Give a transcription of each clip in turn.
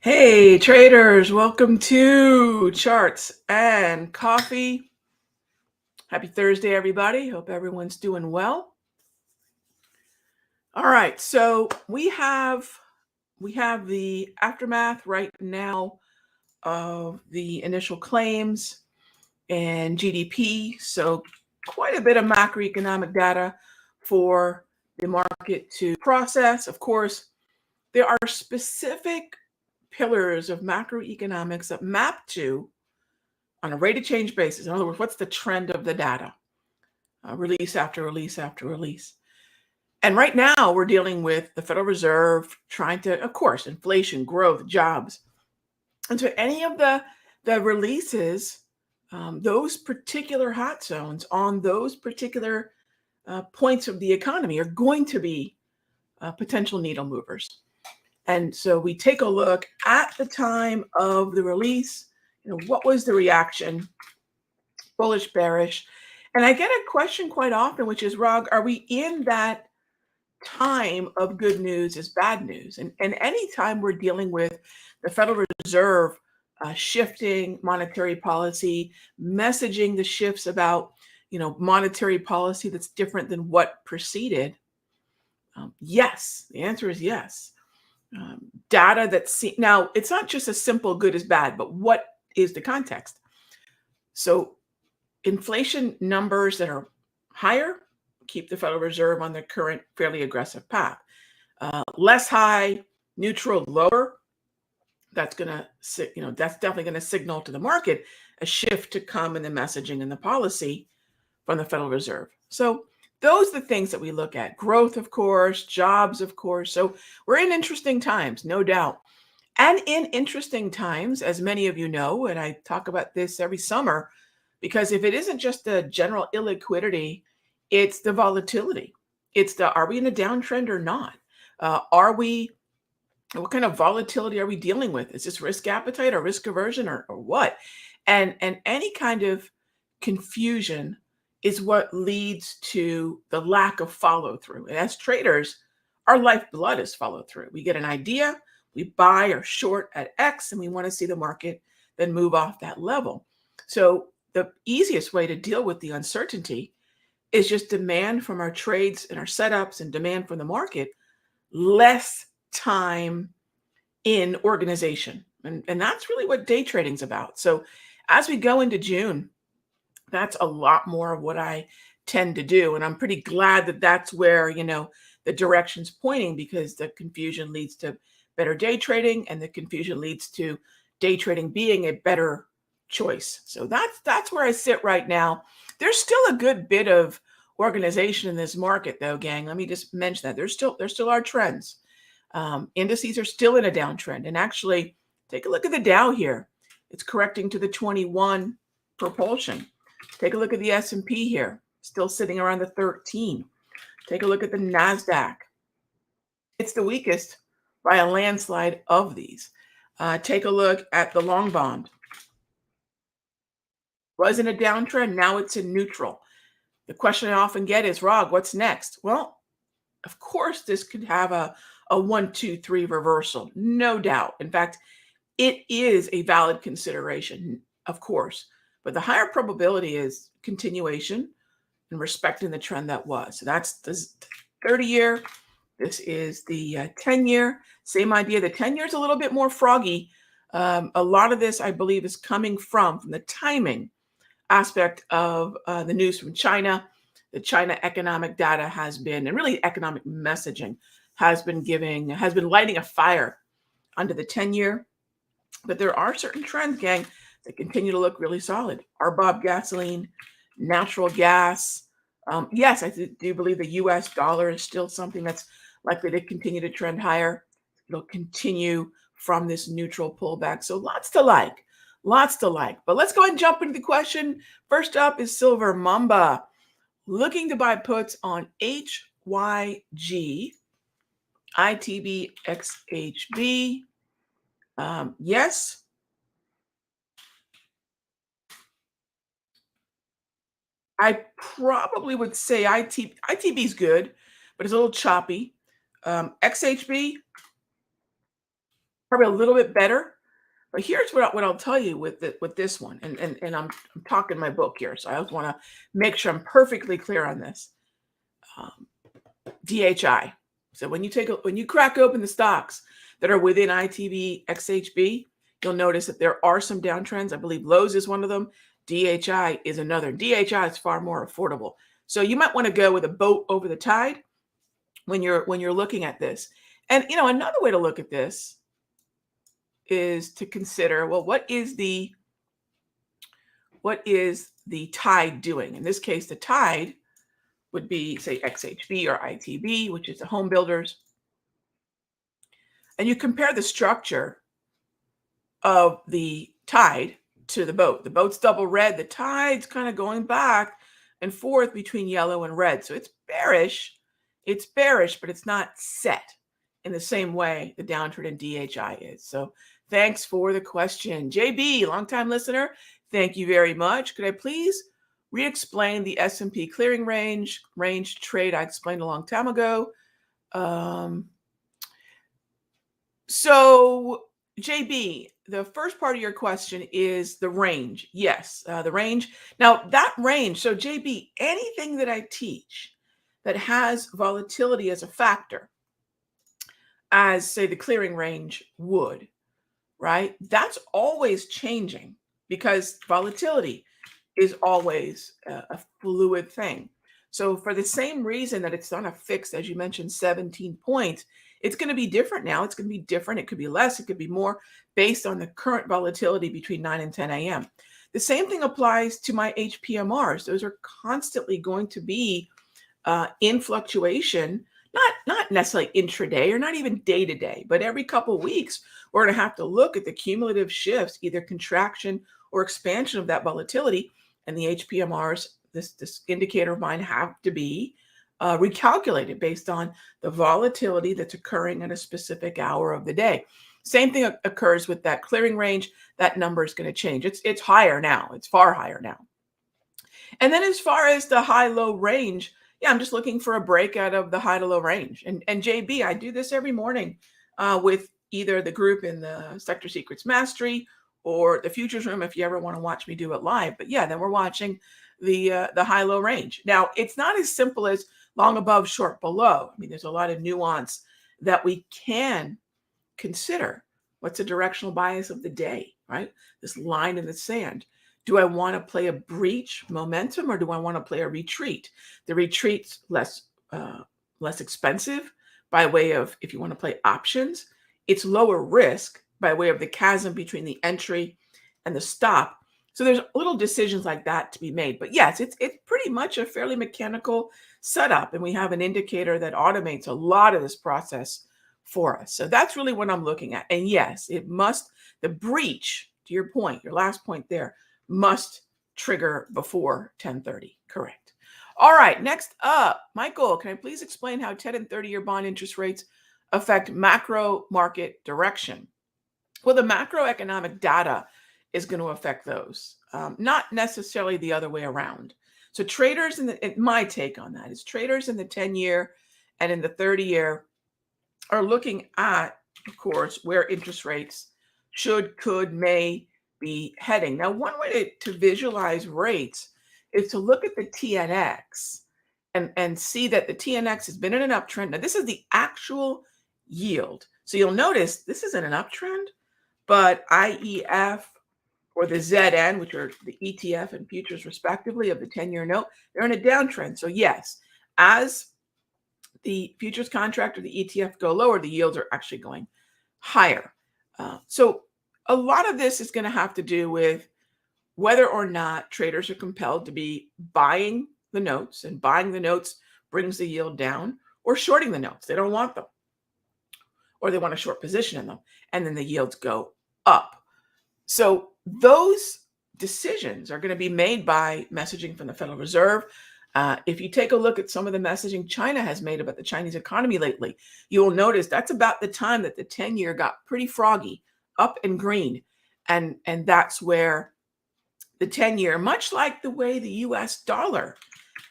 Hey traders, welcome to Charts and Coffee. Happy Thursday, everybody. Hope everyone's doing well. All right, so we have the aftermath right now of the initial claims and GDP. So quite a bit of macroeconomic data for the market to process. Of course, there are specific pillars of macroeconomics that map to on a rate of change basis. In other words, what's the trend of the data? Release after release after release. And right now, we're dealing with the Federal Reserve trying to, of course, inflation, growth, jobs. And so any of the releases, those particular hot zones on those particular points of the economy are going to be potential needle movers. And so we take a look at the time of the release. What was the reaction? Bullish, bearish. And I get a question quite often, which is, Rog, are we in that time of good news is bad news? And anytime we're dealing with the Federal Reserve shifting monetary policy, messaging the shifts about, monetary policy that's different than what preceded, yes, the answer is yes. Data that's now, it's not just a simple good is bad, but what is the context? So inflation numbers that are higher keep the Federal Reserve on their current fairly aggressive path. Less high, neutral, lower, that's definitely going to signal to the market a shift to come in the messaging and the policy from the Federal Reserve. So those are the things that we look at. Growth, of course, jobs, of course. So we're in interesting times, no doubt. And in interesting times, as many of you know, and I talk about this every summer, because if it isn't just the general illiquidity, it's the volatility. It's the, are we in a downtrend or not? What kind of volatility are we dealing with? Is this risk appetite or risk aversion or what? And any kind of confusion is what leads to the lack of follow through. And as traders, our lifeblood is follow through. We get an idea, we buy or short at X, and we want to see the market then move off that level. So the easiest way to deal with the uncertainty is just demand from our trades and our setups and demand from the market less time in organization. And that's really what day trading is about. So as we go into June, that's a lot more of what I tend to do. And I'm pretty glad that that's where, the direction's pointing, because the confusion leads to better day trading, and the confusion leads to day trading being a better choice. So that's where I sit right now. There's still a good bit of organization in this market, though, gang. Let me just mention that there still are trends. Indices are still in a downtrend, and actually, take a look at the Dow here. It's correcting to the 21 propulsion. Take a look at the S&P here, still sitting around the 13. Take a look at the NASDAQ. It's the weakest by a landslide of these. Take a look at the long bond. Was in a downtrend, now it's in neutral. The question I often get is, Rog, what's next? Well, of course, this could have a 1, 2, 3 reversal, no doubt. In fact, it is a valid consideration, of course, but the higher probability is continuation and respecting the trend that was. So that's the 30-year. This is the 10-year. Same idea. The 10-year is a little bit more froggy. A lot of this, I believe, is coming from the timing aspect of the news from China. The China economic data has been, and really economic messaging has been lighting a fire under the 10-year. But there are certain trends, gang, that continue to look really solid. RBOB gasoline, natural gas. Yes, I do believe the US dollar is still something that's likely to continue to trend higher. It'll continue from this neutral pullback. So lots to like. But let's go ahead and jump into the question. First up is Silver Mamba, looking to buy puts on HYG, ITB, XHB. Yes. I probably would say ITB is good, but it's a little choppy. XHB, probably a little bit better. But here's what I'll tell you with this one, and I'm talking my book here, so I just want to make sure I'm perfectly clear on this. Um, DHI. So when you crack open the stocks that are within ITB XHB, you'll notice that there are some downtrends. I believe Lowe's is one of them. DHI is another. DHI is far more affordable. So you might want to go with a boat over the tide when you're looking at this. And another way to look at this is to consider, well, what is the tide doing? In this case, the tide would be, say, XHB or ITB, which is the home builders. And you compare the structure of the tide to the boat. The boat's double red. The tide's kind of going back and forth between yellow and red. So it's bearish. It's bearish, but it's not set in the same way the downtrend in DHI is. So thanks for the question. JB, longtime listener, thank you very much. Could I please re-explain the S&P clearing range trade I explained a long time ago? So JB, the first part of your question is the range. Yes, the range. Now that range, so JB, anything that I teach that has volatility as a factor, as say the clearing range would, right? That's always changing because volatility is always a fluid thing. So for the same reason that it's not a fixed, as you mentioned, 17 points, it's going to be different now. It's going to be different. It could be less. It could be more based on the current volatility between 9 and 10 a.m. The same thing applies to my HPMRs. Those are constantly going to be in fluctuation, not necessarily intraday or not even day to day, but every couple of weeks, we're going to have to look at the cumulative shifts, either contraction or expansion of that volatility. And the HPMRs, this indicator of mine, have to be recalculated based on the volatility that's occurring at a specific hour of the day. Same thing occurs with that clearing range. That number is going to change. It's higher now. It's far higher now. And then as far as the high-low range, yeah, I'm just looking for a breakout of the high to low range. And JB, I do this every morning with either the group in the Sector Secrets Mastery or the Futures Room if you ever want to watch me do it live. But yeah, then we're watching the high-low range. Now, it's not as simple as long above, short below. I mean, there's a lot of nuance that we can consider. What's the directional bias of the day, right? This line in the sand. Do I want to play a breach momentum or do I want to play a retreat? The retreat's less expensive by way of, if you want to play options, it's lower risk by way of the chasm between the entry and the stop. So there's little decisions like that to be made. But yes, it's pretty much a fairly mechanical setup. And we have an indicator that automates a lot of this process for us. So that's really what I'm looking at. And yes, the breach, to your point, your last point there, must trigger before 10:30. Correct. All right, next up, Michael, can I please explain how 10 and 30-year bond interest rates affect macro market direction? Well, the macroeconomic data is going to affect those, not necessarily the other way around. So traders my take on that is traders in the 10-year and in the 30-year are looking at, of course, where interest rates could, may be heading. Now, one way to visualize rates is to look at the TNX and see that the TNX has been in an uptrend. Now, this is the actual yield. So you'll notice this isn't an uptrend, but IEF or the ZN, which are the ETF and futures respectively of the 10-year note, they're in a downtrend. So yes, as the futures contract or the ETF go lower, the yields are actually going higher. So a lot of this is going to have to do with whether or not traders are compelled to be buying the notes, and buying the notes brings the yield down, or shorting the notes. They don't want them, or they want a short position in them, and then the yields go up. So those decisions are going to be made by messaging from the Federal Reserve. If you take a look at some of the messaging China has made about the Chinese economy lately, you will notice that's about the time that the 10-year got pretty froggy, up and green. And that's where the 10-year, much like the way the US dollar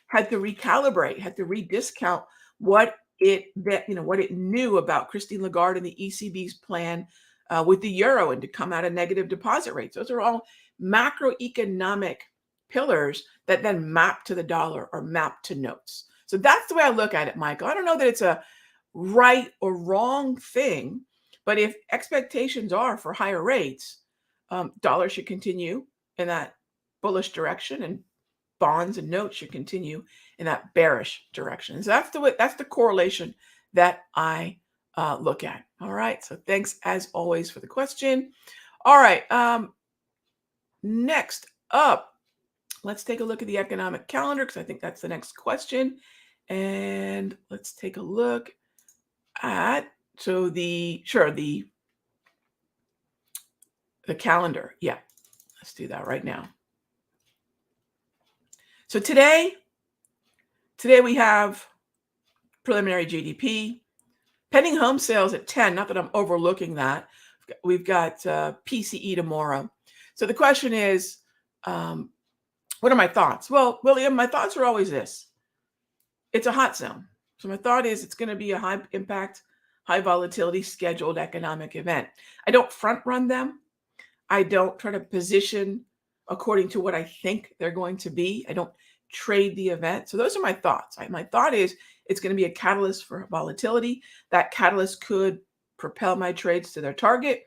had to recalibrate, had to rediscount what it knew about Christine Lagarde and the ECB's plan with the euro and to come out of negative deposit rates. Those are all macroeconomic pillars that then map to the dollar or map to notes. So that's the way I look at it, Michael. I don't know that it's a right or wrong thing, but if expectations are for higher rates, dollar should continue in that bullish direction, and bonds and notes should continue in that bearish direction. So that's the correlation that I look at. All right. So thanks as always for the question. All right. Next up, let's take a look at the economic calendar because I think that's the next question. And let's take a look at the calendar. Yeah, let's do that right now. So today we have preliminary GDP, pending home sales at 10. Not that I'm overlooking that. We've got PCE tomorrow. So the question is, what are my thoughts? Well, William, my thoughts are always this. It's a hot zone. So my thought is it's going to be a high impact, high volatility scheduled economic event. I don't front run them. I don't try to position according to what I think they're going to be. I don't trade the event. So those are my thoughts. My thought is it's going to be a catalyst for volatility. That catalyst could propel my trades to their target.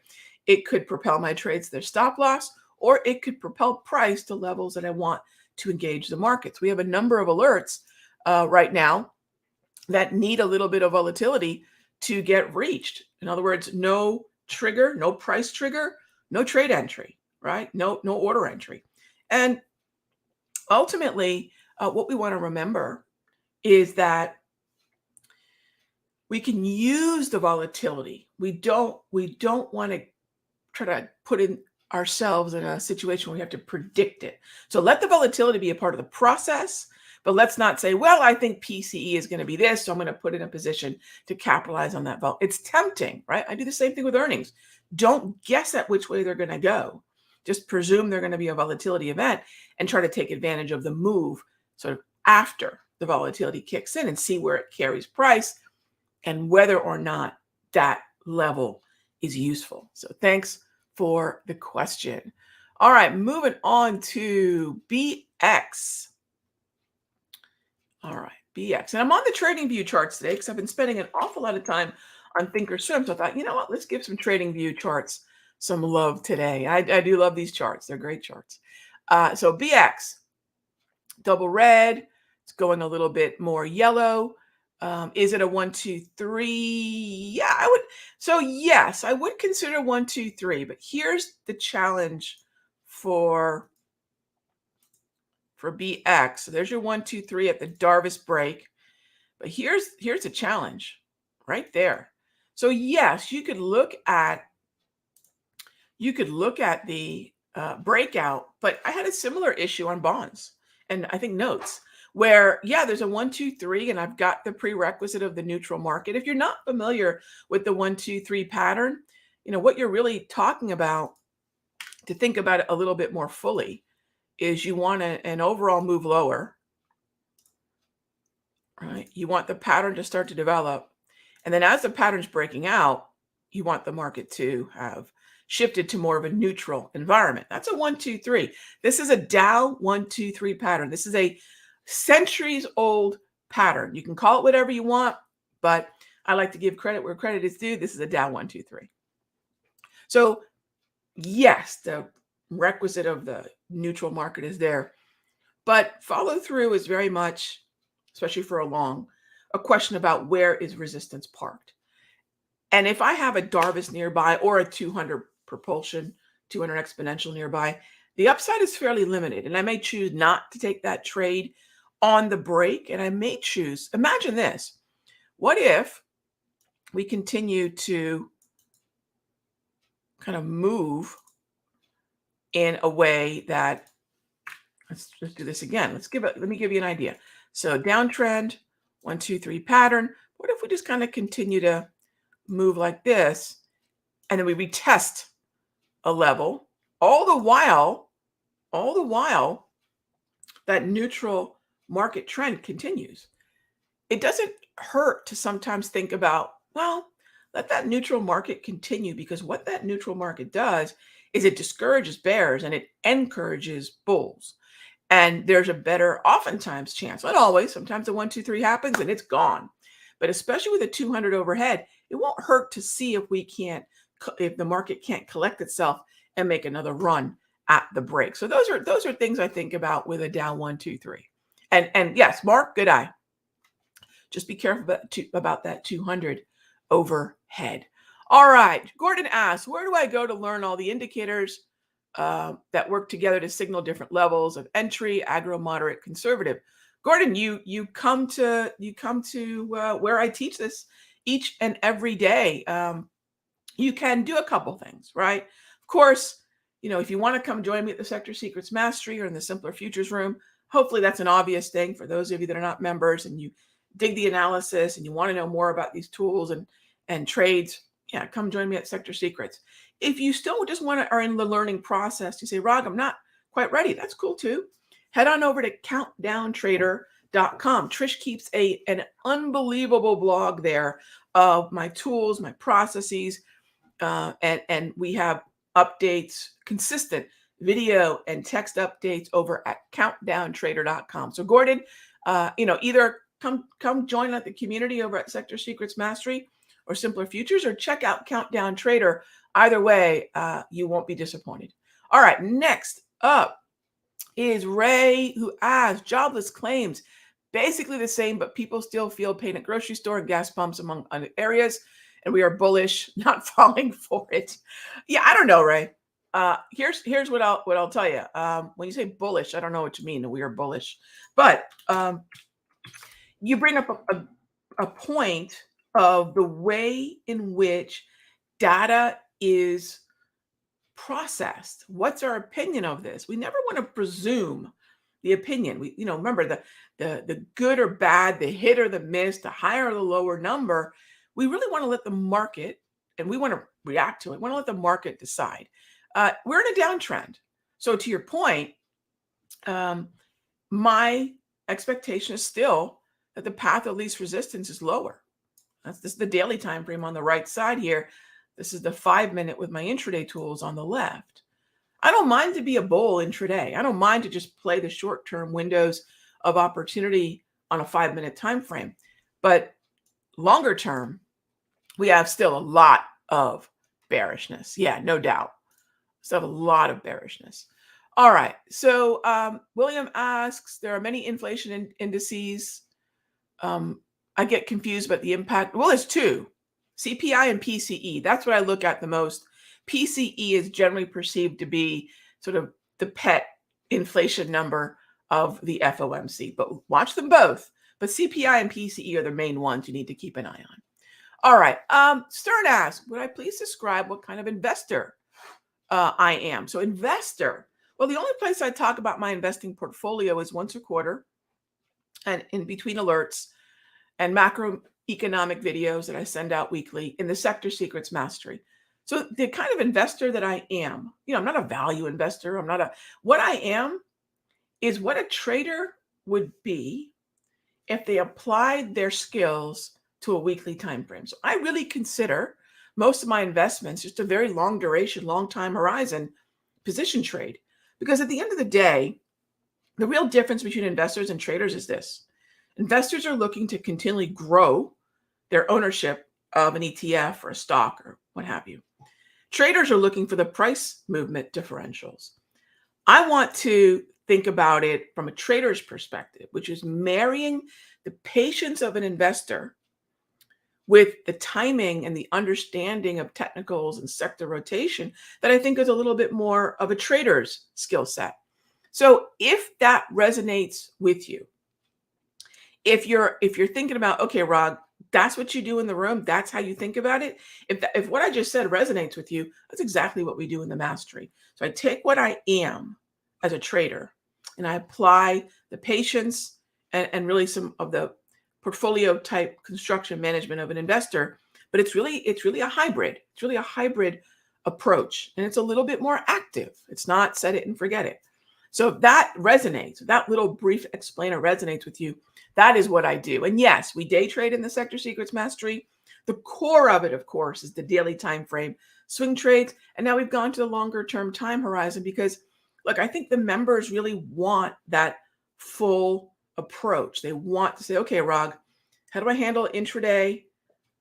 It could propel my trades to their stop loss, or it could propel price to levels that I want to engage the markets. We have a number of alerts right now that need a little bit of volatility to get reached. In other words, no trigger, no price trigger, no trade entry, right? No order entry. And ultimately, what we want to remember is that we can use the volatility. We don't want to try to put in ourselves in a situation where we have to predict it. So let the volatility be a part of the process, but let's not say, well, I think PCE is going to be this, so I'm going to put in a position to capitalize on that vol. It's tempting, right? I do the same thing with earnings. Don't guess at which way they're going to go. Just presume they're going to be a volatility event and try to take advantage of the move sort of after the volatility kicks in and see where it carries price and whether or not that level is useful. So thanks for the question. All right, moving on to BX. All right, BX. And I'm on the trading view charts today because I've been spending an awful lot of time on Thinkorswim. So I thought, you know what, let's give some trading view charts some love today. I do love these charts. They're great charts. So BX, double red. It's going a little bit more yellow. Is it a 1, 2, 3? Yeah, I would. So yes, I would consider 1, 2, 3. But here's the challenge for BX. So there's your 1, 2, 3 at the Darvis break. But here's a challenge right there. So yes, you could look at the breakout, but I had a similar issue on bonds and I think notes where, yeah, there's a 1, 2, 3, and I've got the prerequisite of the neutral market. If you're not familiar with the 1, 2, 3 pattern, you know, what you're really talking about, to think about it a little bit more fully, is you want an overall move lower, right? You want the pattern to start to develop. And then as the pattern's breaking out, you want the market to have shifted to more of a neutral environment. That's a 1, 2, 3. This is a Dow 1, 2, 3 pattern. This is a centuries old pattern. You can call it whatever you want, but I like to give credit where credit is due. This is a Dow 1, 2, 3. So yes, the requisite of the neutral market is there, but follow through is very much, especially for a question about where is resistance parked. And if I have a Darvis nearby or a 200 propulsion, 200 exponential nearby, the upside is fairly limited. And I may choose not to take that trade on the break. And I may choose, imagine this. What if we continue to kind of move in a way that, let's do this again. Let me give you an idea. So downtrend, 1, 2, 3 pattern. What if we just kind of continue to move like this, and then we retest a level, all the while that neutral market trend continues? It doesn't hurt to sometimes think about, well, let that neutral market continue, because what that neutral market does is it discourages bears and it encourages bulls. And there's a better, oftentimes, chance, not always, sometimes the 1, 2, 3 happens and it's gone. But especially with a 200 overhead, it won't hurt to see if the market can't collect itself and make another run at the break. So those are things I think about with a Dow 1, 2, 3. And yes, Mark, good eye. Just be careful about that 200 overhead. All right. Gordon asks, where do I go to learn all the indicators that work together to signal different levels of entry, agro, moderate, conservative? Gordon, you come to where I teach this each and every day. You can do a couple things, right? Of course, if you want to come join me at the Sector Secrets Mastery or in the Simpler Futures Room, hopefully that's an obvious thing for those of you that are not members and you dig the analysis and you want to know more about these tools and trades. Yeah, come join me at Sector Secrets. If you still just are in the learning process, you say, Rag, I'm not quite ready. That's cool too. Head on over to countdowntrader.com. Trish keeps an unbelievable blog there of my tools, my processes, and we have updates, consistent video and text updates over at countdowntrader.com. So Gordon, either come join the community over at Sector Secrets Mastery or Simpler Futures, or check out Countdown Trader. Either way, you won't be disappointed. All right, next up is Ray, who asks, jobless claims, basically the same, but people still feel pain at grocery store and gas pumps among other areas, and we are bullish, not falling for it. Yeah, I don't know, Ray. Here's what I'll tell you. When you say bullish, I don't know what you mean. We are bullish, but you bring up a point of the way in which data is processed. What's our opinion of this? We never want to presume the opinion. We, remember the good or bad, the hit or the miss, the higher or the lower number. We really want to let the market, and we want to react to it. We want to let the market decide. We're in a downtrend. So to your point, my expectation is still that the path of least resistance is lower. This is the daily time frame on the right side here. This is the 5-minute with my intraday tools on the left. I don't mind to be a bull intraday. I don't mind to just play the short-term windows of opportunity on a 5-minute time frame. But longer term, we have still a lot of bearishness. Yeah, no doubt. Still have a lot of bearishness. All right. So William asks, there are many inflation indices. I get confused about the impact. Well, there's two, CPI and PCE. That's what I look at the most. PCE is generally perceived to be sort of the pet inflation number of the FOMC, but watch them both. But CPI and PCE are the main ones you need to keep an eye on. All right. Stern asks, would I please describe what kind of investor I am? So investor, well, the only place I talk about my investing portfolio is once a quarter and in between alerts and macroeconomic videos that I send out weekly in the Sector Secrets Mastery. So the kind of investor that I am, I'm not a value investor. What I am is what a trader would be if they applied their skills to a weekly time frame. So I really consider most of my investments just a very long duration, long time horizon position trade. Because at the end of the day, the real difference between investors and traders is this. Investors are looking to continually grow their ownership of an ETF or a stock or what have you. Traders are looking for the price movement differentials. I want to think about it from a trader's perspective, which is marrying the patience of an investor with the timing and the understanding of technicals and sector rotation that I think is a little bit more of a trader's skill set. So if that resonates with you, if you're thinking about, okay, Rod, that's what you do in the room, that's how you think about it. If what I just said resonates with you, that's exactly what we do in the mastery. So I take what I am as a trader and I apply the patience and really some of the portfolio type construction management of an investor, but it's really a hybrid. It's really a hybrid approach, and it's a little bit more active. It's not set it and forget it. So if that resonates, that little brief explainer resonates with you, that is what I do. And yes, we day trade in the Sector Secrets Mastery. The core of it, of course, is the daily time frame swing trades. And now we've gone to the longer term time horizon because, look, I think the members really want that full approach. They want to say, okay, Rog, how do I handle intraday?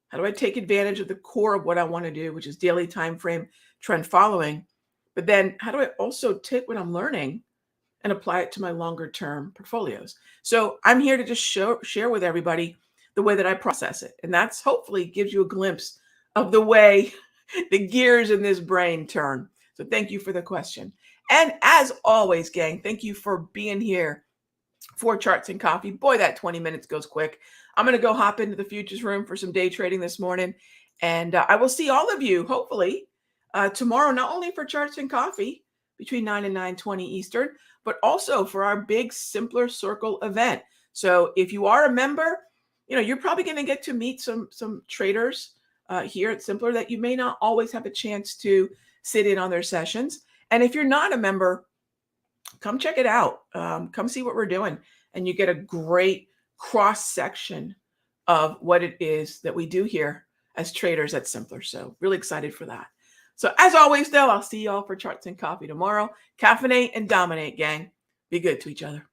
How do I take advantage of the core of what I want to do, which is daily time frame trend following? But then how do I also take what I'm learning and apply it to my longer term portfolios? So I'm here to just share with everybody the way that I process it. And that's hopefully gives you a glimpse of the way the gears in this brain turn. So thank you for the question. And as always, gang, thank you for being here for Charts and Coffee. Boy, that 20 minutes goes quick. I'm going to go hop into the futures room for some day trading this morning. And I will see all of you, hopefully, tomorrow, not only for Charts and Coffee between 9 and 9:20 Eastern, but also for our big Simpler Circle event. So if you are a member, you're probably going to get to meet some traders here at Simpler that you may not always have a chance to sit in on their sessions. And if you're not a member, come check it out. Come see what we're doing. And you get a great cross section of what it is that we do here as traders at Simpler. So really excited for that. So as always, though, I'll see you all for Charts and Coffee tomorrow. Caffeinate and dominate, gang. Be good to each other.